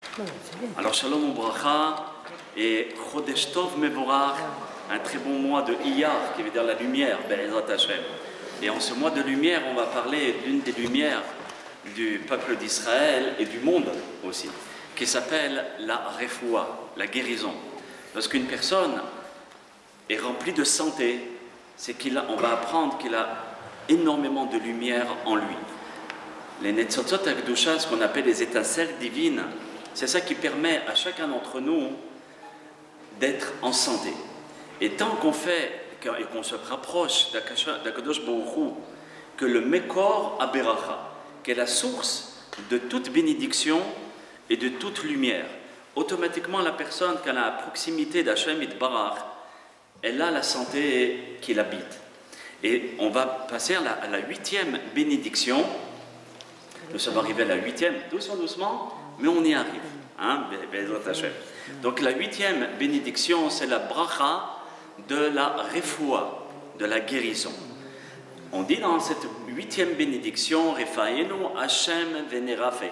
Alors Shalom Ubracha et Chodesh Tov Mevorach, un très bon mois de Iyar, qui veut dire la lumière, Be'ezrat Hashem. Et en ce mois de lumière, on va parler d'une des lumières du peuple d'Israël et du monde aussi, qui s'appelle la Refoua, la guérison. Lorsqu'une personne est remplie de santé, c'est qu'on va apprendre qu'il a énormément de lumière en lui. Les Netzotzot Akdusha, ce qu'on appelle les étincelles divines, c'est ça qui permet à chacun d'entre nous d'être en santé. Et tant qu'on fait et qu'on se rapproche d'Akadosh Baruch Hu, que le Mekor Aberacha, qui est la source de toute bénédiction et de toute lumière, automatiquement la personne qui a la proximité d'Hachem Itbarach, elle a la santé qui l'habite. Et on va passer à la 8e bénédiction. Nous sommes arrivés à la 8e, doucement, mais on y arrive. Hein? Donc la 8e bénédiction, c'est la bracha de la refoua, de la guérison. On dit dans cette 8e bénédiction, Refaenu Hashem venerafe.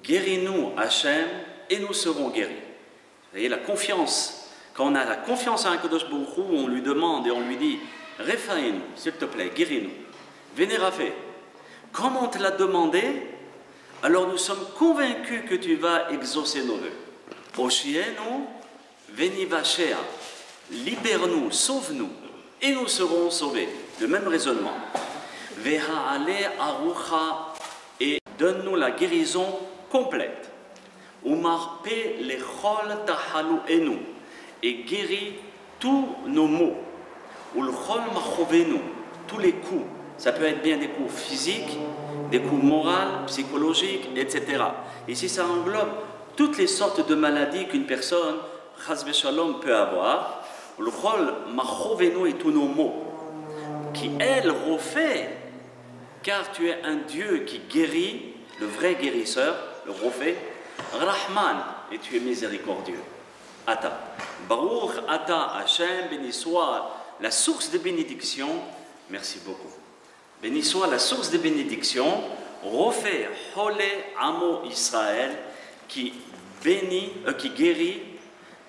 Guéris-nous Hashem et nous serons guéris. Vous voyez la confiance. Quand on a la confiance en Akadosh Baruch Hu, on lui demande et on lui dit Refaenu, s'il te plaît, guéris-nous. Venerafe. Comme on te l'a demandé, alors nous sommes convaincus que tu vas exaucer nos vœux. Oshienu venivashea. Libère-nous, sauve-nous, et nous serons sauvés. Le même raisonnement. Veha'ale arucha, et donne-nous la guérison complète. Umarpe lechol tahaluenu, et guéris tous nos maux. Ulchol machovenu, tous les coups. Ça peut être bien des coups physiques, des coups moraux, psychologiques, etc. Ici, ça englobe toutes les sortes de maladies qu'une personne, chas v'shalom, peut avoir. Le chol machovenu et tous nos maux, qui elle refait, car tu es un Dieu qui guérit, le vrai guérisseur, le refait, Rahman, et tu es miséricordieux. Ata. Baruch Ata Hashem, béni soit la source de bénédiction. Merci beaucoup. Béni soit la source de bénédiction, refait Hole Amo Israël, qui guérit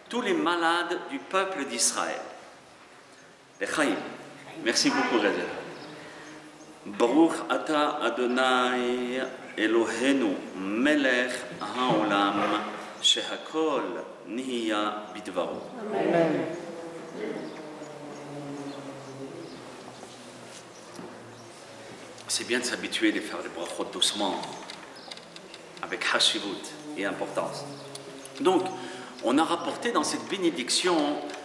tous les malades du peuple d'Israël. Les Chaim. Merci beaucoup, Razel. Baruch Ata Adonai Elohenu Melech Haolam Shehakol Nihiya Bidvaru. Amen. C'est bien de s'habituer de faire les brachot doucement, avec hashivut et importance. Donc, on a rapporté dans cette bénédiction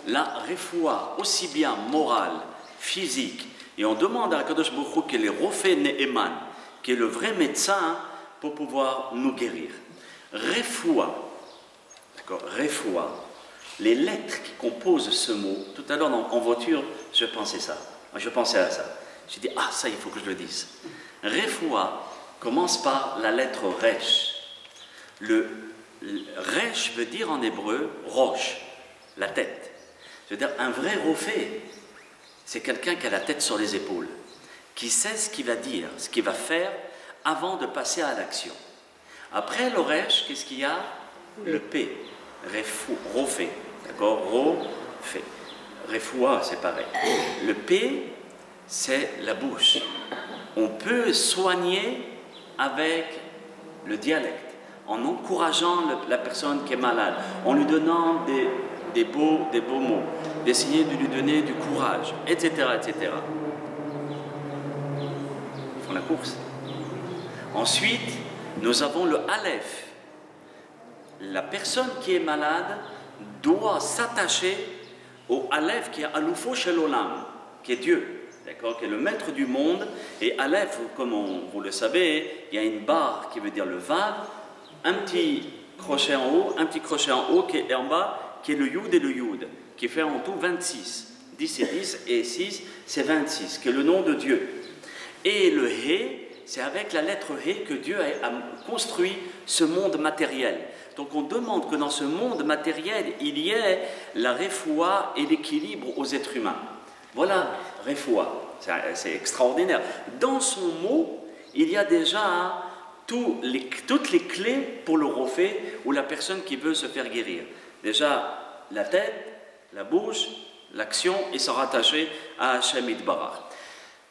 la refoua, aussi bien morale, physique, et on demande à Kadosh Baruch Hu qui est le Rofé Ne'eman, qui est le vrai médecin pour pouvoir nous guérir. Refoua, d'accord, refoua, les lettres qui composent ce mot, tout à l'heure en voiture, je pensais à ça. J'ai dit, ah ça il faut que je le dise. Refoua commence par la lettre Resh. Le Resh veut dire en hébreu roche, la tête. C'est-à-dire un vrai rofé, c'est quelqu'un qui a la tête sur les épaules, qui sait ce qu'il va dire, ce qu'il va faire avant de passer à l'action. Après le Resh, qu'est-ce qu'il y a? Le P, rofé, d'accord? Rofé. Refoua, c'est pareil. Le P, c'est la bouche. On peut soigner avec le dialecte, en encourageant la personne qui est malade, en lui donnant des beaux mots, d'essayer de lui donner du courage, etc., etc. Ils font la course. Ensuite, nous avons le Aleph. La personne qui est malade doit s'attacher au Aleph qui est Aloufo Shel Olam, qui est Dieu. D'accord, qui est le maître du monde, et Aleph, comme vous le savez, il y a une barre qui veut dire le Vav, un petit crochet en haut, qui est en bas, qui est le Yud et le Yud, qui fait en tout 26. 10 et 10, et 6, c'est 26, qui est le nom de Dieu. Et le He, c'est avec la lettre He que Dieu a construit ce monde matériel. Donc on demande que dans ce monde matériel, il y ait la refoua et l'équilibre aux êtres humains. Voilà, refoua, c'est extraordinaire. Dans son mot, il y a déjà toutes les clés pour le refait ou la personne qui veut se faire guérir. Déjà, la tête, la bouche, l'action et se rattacher à Hachem Yitbarach.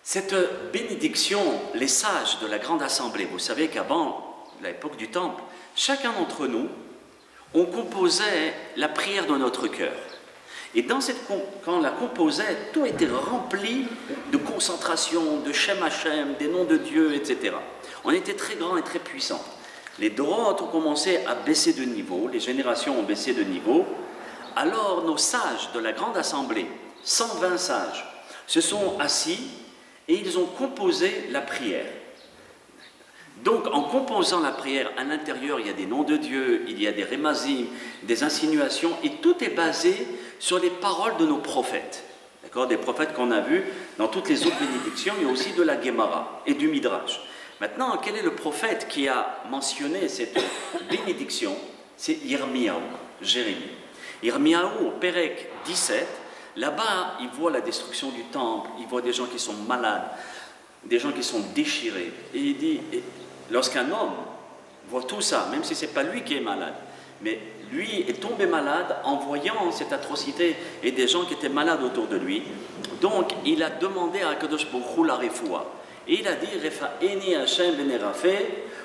Cette bénédiction, les sages de la grande assemblée, vous savez qu'avant l'époque du temple, chacun d'entre nous, on composait la prière de notre cœur. Et quand on la composait, tout était rempli de concentration, de Shem Hachem, des noms de Dieu, etc. On était très grands et très puissants. Les Doroth ont commencé à baisser de niveau, les générations ont baissé de niveau. Alors nos sages de la grande assemblée, 120 sages, se sont assis et ils ont composé la prière. Donc en composant la prière, à l'intérieur il y a des noms de Dieu, il y a des rémazim, des insinuations, et tout est basé sur les paroles de nos prophètes. D'accord, des prophètes qu'on a vus dans toutes les autres bénédictions, il y a aussi de la Gemara et du Midrash. Maintenant, quel est le prophète qui a mentionné cette bénédiction? C'est Yirmiyahu, Jérémie. Yirmiyahu, au Pérec 17, là-bas, il voit la destruction du temple, il voit des gens qui sont malades, des gens qui sont déchirés. Et il dit, lorsqu'un homme voit tout ça, même si ce n'est pas lui qui est malade, mais lui est tombé malade en voyant cette atrocité et des gens qui étaient malades autour de lui, donc il a demandé à Akadosh Baruch Hu la refoua. Et il a dit, Refa'eni Hashem benerafe,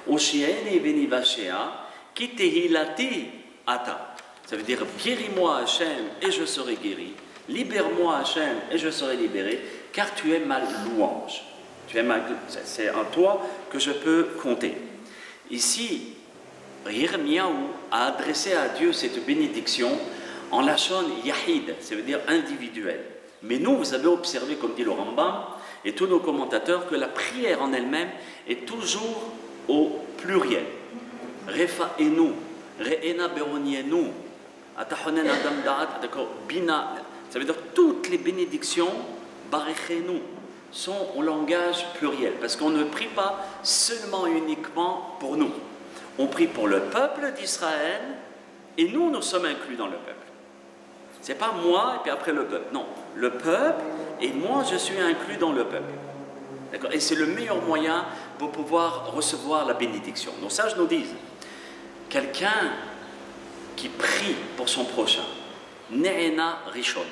Oshieni benivashea, ki tehilati ata. Ça veut dire, guéris-moi Hashem et je serai guéri, libère-moi Hashem et je serai libéré, car tu es ma louange. C'est en toi que je peux compter. Ici, Yirmiyahu a adressé à Dieu cette bénédiction en lachon yahid, ça veut dire individuel. Mais nous, vous avez observé, comme dit le Rambam, et tous nos commentateurs, que la prière en elle-même est toujours au pluriel. Refa'enu, re'ena beronienu, atahonen adam da'at, d'accord, bina, ça veut dire toutes les bénédictions, barechenu, sont au langage pluriel, parce qu'on ne prie pas seulement uniquement pour nous. On prie pour le peuple d'Israël, et nous sommes inclus dans le peuple. C'est pas moi et puis après le peuple. Non, le peuple et moi je suis inclus dans le peuple. D'accord. Et c'est le meilleur moyen pour pouvoir recevoir la bénédiction. Nos sages nous disent, quelqu'un qui prie pour son prochain, Ne'ena Rishon,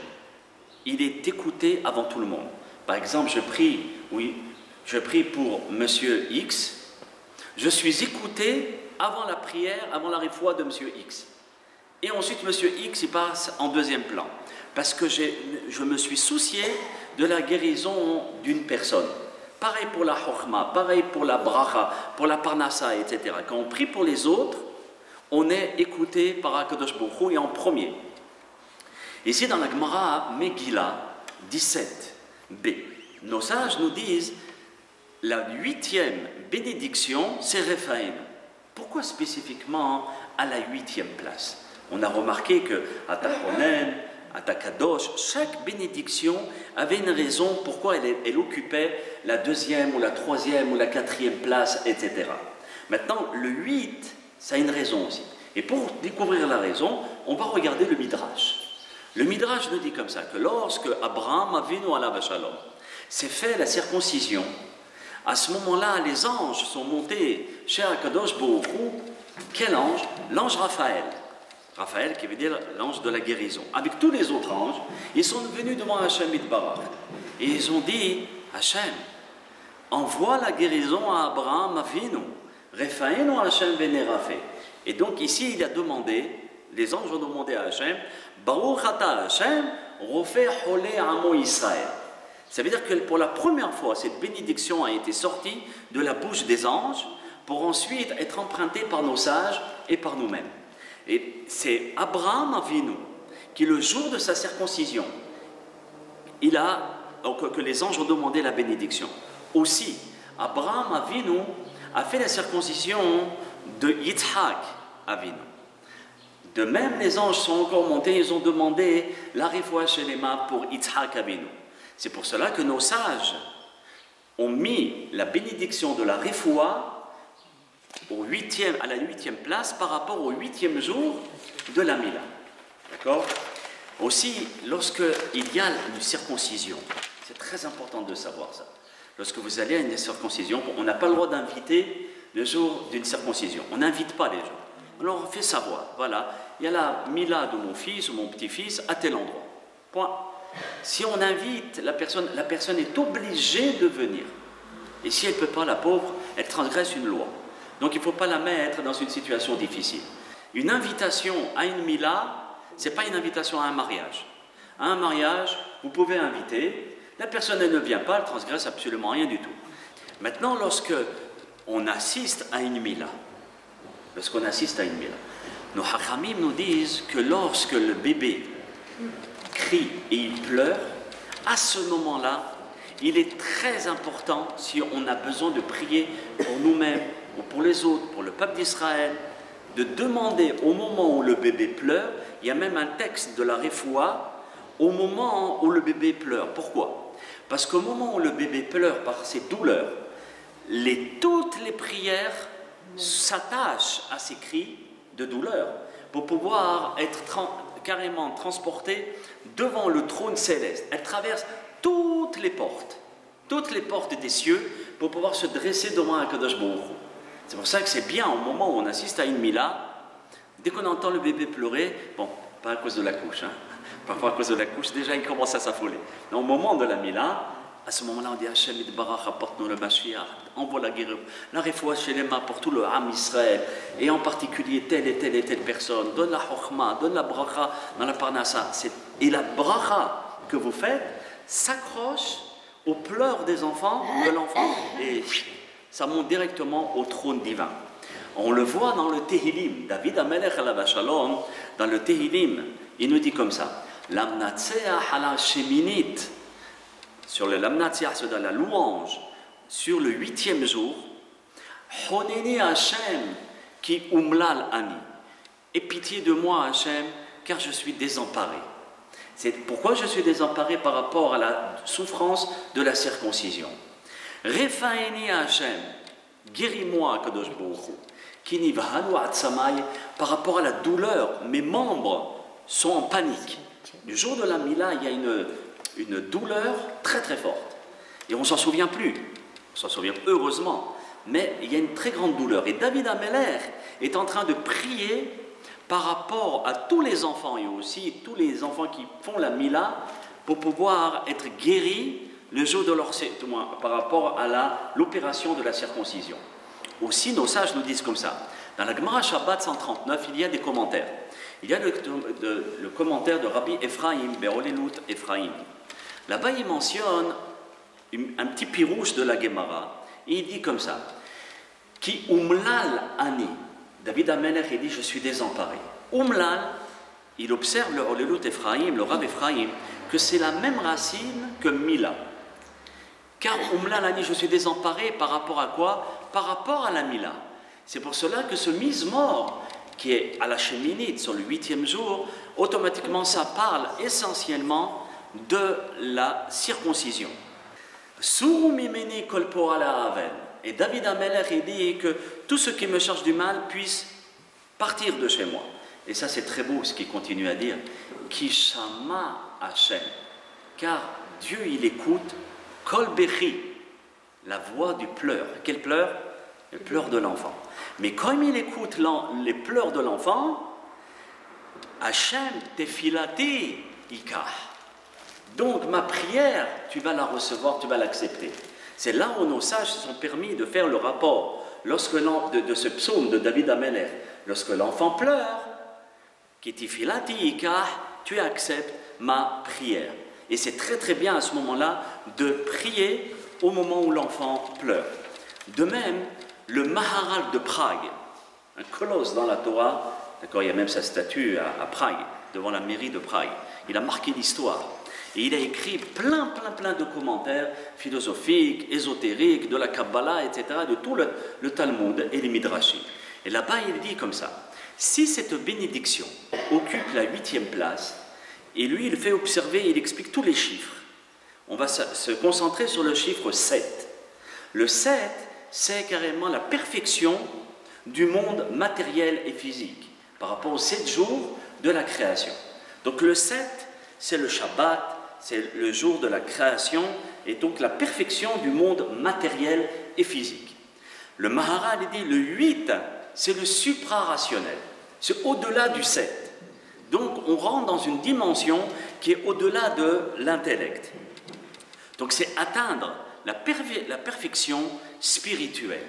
il est écouté avant tout le monde. Par exemple, je prie pour Monsieur X, je suis écouté avant la prière, avant la refoua de Monsieur X. Et ensuite, Monsieur X, il passe en deuxième plan. Parce que je me suis soucié de la guérison d'une personne. Pareil pour la chokhma, pareil pour la bracha, pour la parnassa, etc. Quand on prie pour les autres, on est écouté par Akadosh Baruch Hu et en premier. Ici, dans la Gemara Megillah 17b, nos sages nous disent la 8e bénédiction, c'est Rephaim. Pourquoi spécifiquement à la 8e place? On a remarqué que à Tachonen, à Takadosh, chaque bénédiction avait une raison pourquoi elle occupait la 2e ou la 3e ou la 4e place, etc. Maintenant, le 8, ça a une raison aussi. Et pour découvrir la raison, on va regarder le Midrash. Le Midrash nous dit comme ça, que lorsque Abraham Avinu alav shalom s'est fait la circoncision, à ce moment-là, les anges sont montés chez Akadosh Baruch Hu. Quel ange? L'ange Raphaël. Raphaël qui veut dire l'ange de la guérison. Avec tous les autres anges, ils sont venus devant Hachem Yitbarach. Et ils ont dit, Hachem, envoie la guérison à Abraham Avinu. Refaenu Hachem benerafe. Et donc ici, il a demandé, les anges ont demandé à Hachem, Baruch ata Hachem, refeh holé amo Israël. Ça veut dire que pour la première fois, cette bénédiction a été sortie de la bouche des anges pour ensuite être empruntée par nos sages et par nous-mêmes. Et c'est Abraham Avinu qui, le jour de sa circoncision, que les anges ont demandé la bénédiction. Aussi, Abraham Avinu a fait la circoncision de Yitzhak Avinu. De même, les anges sont encore montés, ils ont demandé la refoua shelema pour Yitzhak Avinu. C'est pour cela que nos sages ont mis la bénédiction de la refoua à la 8e place par rapport au 8e jour de la Mila. D'accord? Aussi, lorsqu'il y a une circoncision, c'est très important de savoir ça. Lorsque vous allez à une circoncision, on n'a pas le droit d'inviter le jour d'une circoncision. On n'invite pas les gens. Alors on fait savoir, voilà, il y a la Mila de mon fils ou mon petit-fils à tel endroit. Point. Si on invite la personne est obligée de venir. Et si elle ne peut pas, la pauvre, elle transgresse une loi. Donc il ne faut pas la mettre dans une situation difficile. Une invitation à une Mila, ce n'est pas une invitation à un mariage. À un mariage, vous pouvez inviter, la personne elle ne vient pas, elle transgresse absolument rien du tout. Maintenant, lorsque on assiste à une Mila, nos Hakhamim nous disent que lorsque le bébé crie et il pleure, à ce moment-là, il est très important, si on a besoin de prier pour nous-mêmes ou pour les autres, pour le peuple d'Israël, de demander au moment où le bébé pleure, il y a même un texte de la Refoua, au moment où le bébé pleure. Pourquoi? Parce qu'au moment où le bébé pleure par ses douleurs, toutes les prières s'attachent à ces cris de douleur pour pouvoir être carrément transportées devant le trône céleste. Elles traversent toutes les portes des cieux pour pouvoir se dresser devant un Kadosh Baruch Hu. C'est pour ça que c'est bien au moment où on assiste à une Mila, dès qu'on entend le bébé pleurer, bon, pas à cause de la couche, hein. Parfois à cause de la couche, déjà il commence à s'affoler. Mais au moment de la Mila, à ce moment-là, on dit Hachem Yitbarach, apporte-nous le Mashiach, envoie la guérison, la Refoua Shelema pour tout le Ham Israël, et en particulier telle et telle et telle personne. Donne la Chokhma, donne la Bracha dans la Parnassa. Et la Bracha que vous faites s'accroche aux pleurs des enfants, de l'enfant, et ça monte directement au trône divin. On le voit dans le Tehillim. David Amelech alav Shalom, dans le Tehillim, il nous dit comme ça Lamnatseach ala sheminit. Sur le Lamnatseach, c'est dans la louange, sur le 8e jour, Honeni Hashem ki umlal ani. Aie pitié de moi, Hashem, car je suis désemparé. C'est pourquoi je suis désemparé par rapport à la souffrance de la circoncision. Refaeni Hashem, guéris-moi, Kadosh Baruch Hu, Kini v'hanu atzamai, par rapport à la douleur, mes membres sont en panique. Du jour de la Mila, il y a une douleur très très forte. Et on ne s'en souvient plus. On s'en souvient heureusement. Mais il y a une très grande douleur. Et David Ameler est en train de prier par rapport à tous les enfants et aussi tous les enfants qui font la Mila pour pouvoir être guéris le jour de leur par rapport à l'opération de la circoncision. Aussi, nos sages nous disent comme ça. Dans la Gemara Shabbat 139, il y a des commentaires. Il y a le commentaire de Rabbi Ephraim, Be'olelut Ephraim. Là-bas, il mentionne un petit pirouche de la Gemara, et il dit comme ça Ki umlal ani. David Amelech, il dit je suis désemparé. Umlal, il observe le Olelut Ephraim, le Rav Ephraim, que c'est la même racine que Mila. Car umlal ani, je suis désemparé par rapport à quoi? Par rapport à la Mila. C'est pour cela que ce mise-mort, qui est à la Sheminit, sur le 8e jour, automatiquement ça parle essentiellement de la circoncision. Suru mimeni kolpo ala avel. Et David Amelech, il dit que tout ce qui me charge du mal puisse partir de chez moi. Et ça c'est très beau ce qu'il continue à dire. Kishama Hashem. Car Dieu il écoute kol bechi, la voix du pleur. Quel pleur? Le pleur de l'enfant. Mais comme il écoute les pleurs de l'enfant, Hashem tefilati ikah. Donc ma prière, tu vas la recevoir, tu vas l'accepter. C'est là où nos sages se sont permis de faire le rapport de ce psaume de David Amelech. Lorsque l'enfant pleure, Kitifilati ikah, tu acceptes ma prière. Et c'est très très bien à ce moment-là de prier au moment où l'enfant pleure. De même, le Maharal de Prague, un colosse dans la Torah, d'accord, il y a même sa statue à Prague, devant la mairie de Prague. Il a marqué l'histoire. Et il a écrit plein de commentaires philosophiques, ésotériques, de la Kabbalah, etc., de tout le Talmud et les Midrashim. Et là-bas, il dit comme ça, si cette bénédiction occupe la 8e place, et lui, il fait observer, il explique tous les chiffres, on va se concentrer sur le chiffre 7. Le 7, c'est carrément la perfection du monde matériel et physique, par rapport aux 7 jours de la création. Donc le 7, c'est le Shabbat, c'est le jour de la création et donc la perfection du monde matériel et physique. Le Maharal dit le 8, c'est le suprarationnel, c'est au-delà du 7. Donc on rentre dans une dimension qui est au-delà de l'intellect. Donc c'est atteindre la perfection spirituelle.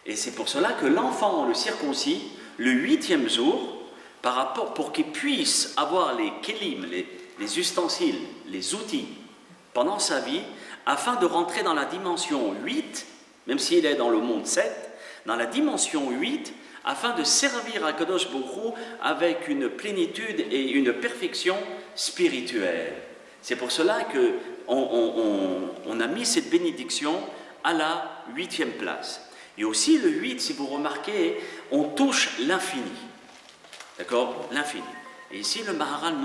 Et c'est pour cela que l'enfant, le circoncis, le 8e jour, pour qu'il puisse avoir les kélim, les ustensiles, les outils, pendant sa vie, afin de rentrer dans la dimension 8, même s'il est dans le monde 7, dans la dimension 8, afin de servir à Kadosh Baruch Hu avec une plénitude et une perfection spirituelle. C'est pour cela qu'on a mis cette bénédiction à la 8e place. Et aussi le 8, si vous remarquez, on touche l'infini. D'accord? L'infini. Et ici, le Maharal nous